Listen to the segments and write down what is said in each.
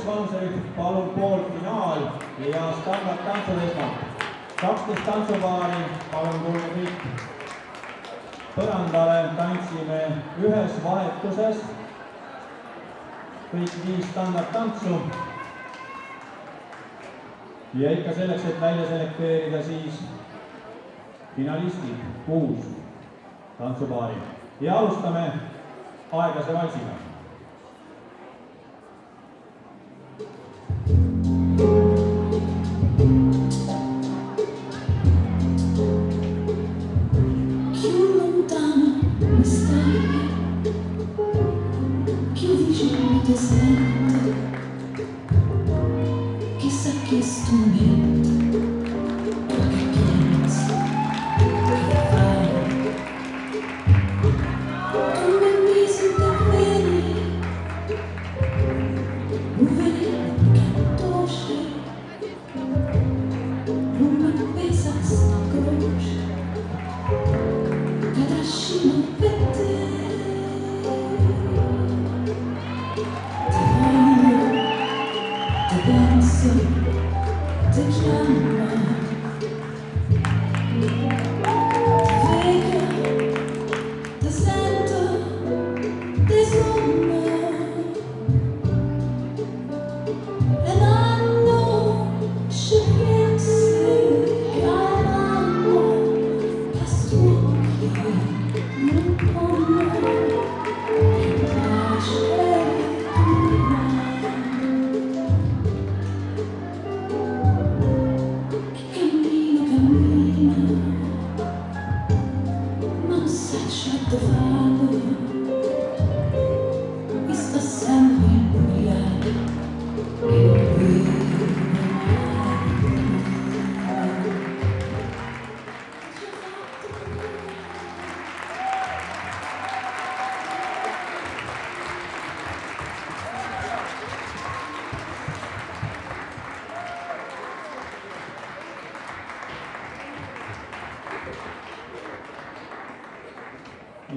vanuserühm palun poolfinaal ja standardtantsul esmalt. 12 tantsupaari, palun tulge kõik põrandale, tantsime ühes vahetuses. Kõik 5 standardtantsu. Ja ikka selleks, et välja selekteerida siis finalistid 6 tantsupaari. Ja alustame aeglase valsiga.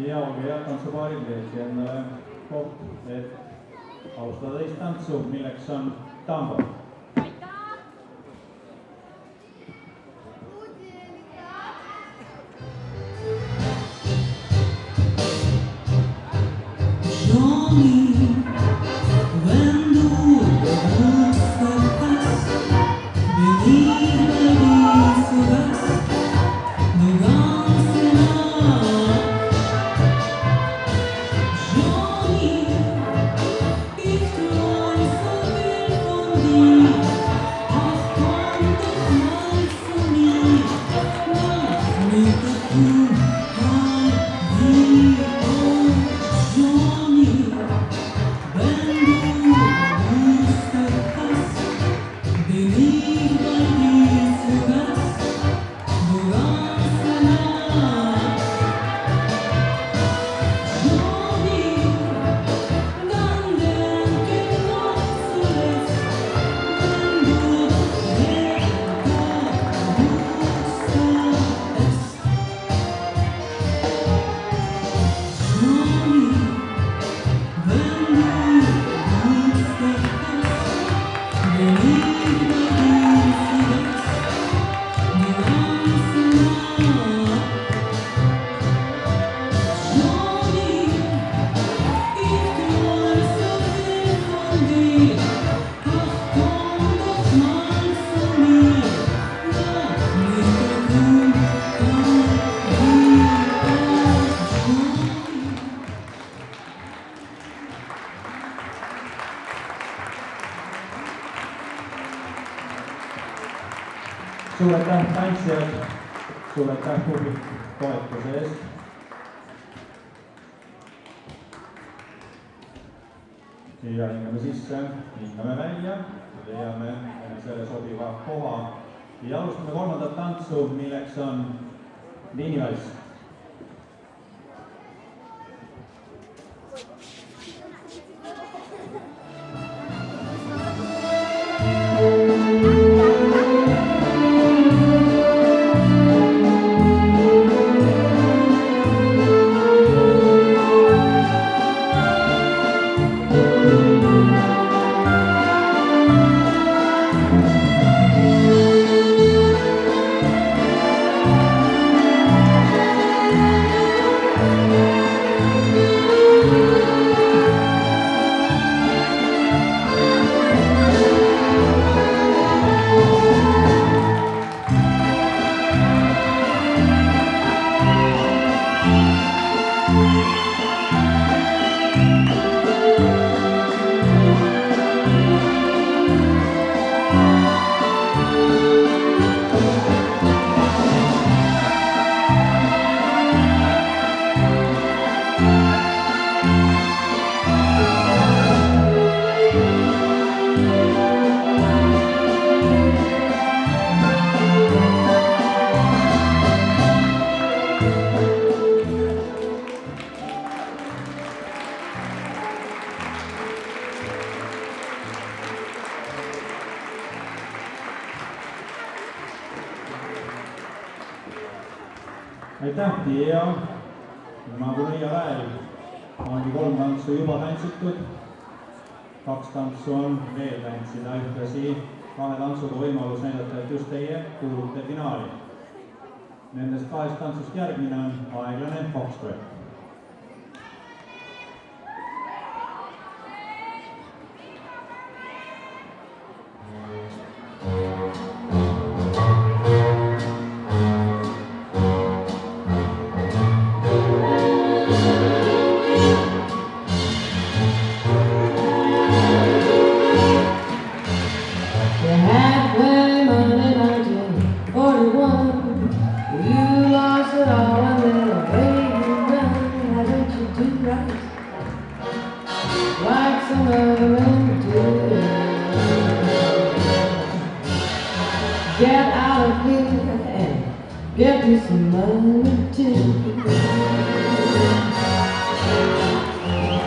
Ja olge head tantsupaarid, leidke endale koht, et alustada teist tantsu, milleks on tango. Suur aitäh tantsijad, suur aitäh publik toetuse eest. Ja hingame sisse, hingame välja, leiame selle sobiva koha ja alustame kolmandat tantsu, milleks on liinivalss. aitäh ja nagu Nõia väel ongi 3 tantsu juba tantsitud, 2 tantsu on veel tantsida, ühtlasi 2 tantsuga võimalus näidata, et just teie kuulute finaali. Nendest 2 tantsust järgmine on aeglane foxtrot. Get out of here and get me some money too.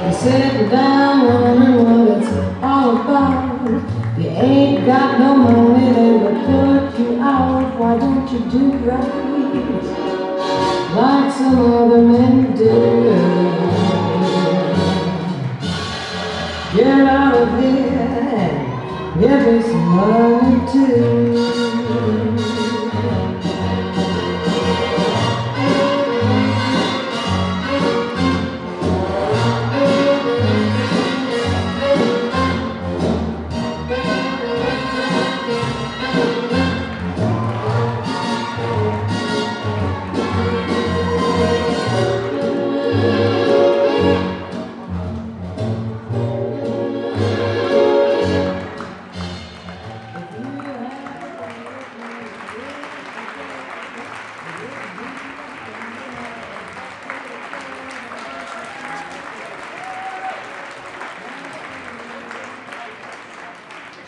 I'm sitting down wondering what it's all about. You ain't got no money, they will put you out. Why don't you do right like some other men do? Get out of here and get me some money too.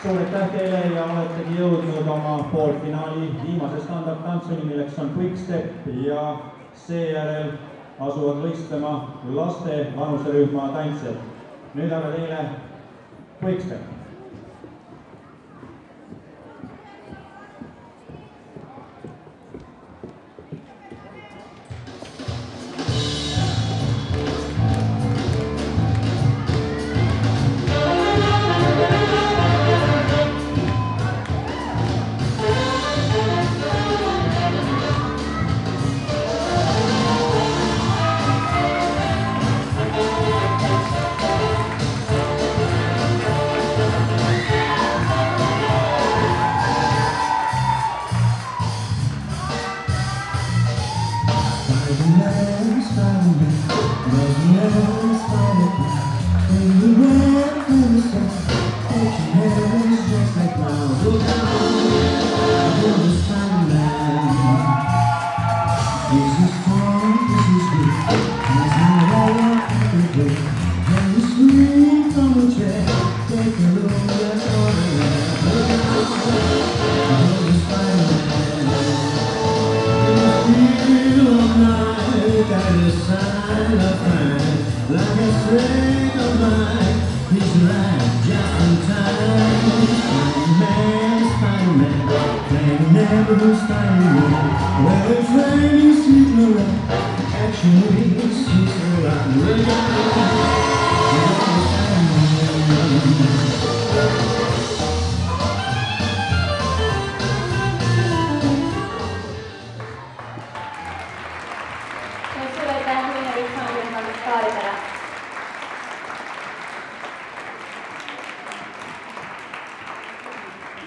Suur aitäh teile ja oletegi jõudnud oma poolfinaali viimase standardtantsuni, milleks on Quick Step ja seejärel asuvad võistlema laste vanuserühma tantsijad. Nüüd aga teile Quick Step.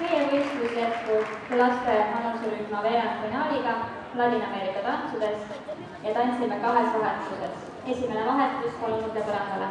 Meie võistlus jätkub laste vanuserühma veerandfinaaliga Ladina-Ameerika tantsudes ja tantsime 2 vahetuses. Esimene vahetus palun põrandale.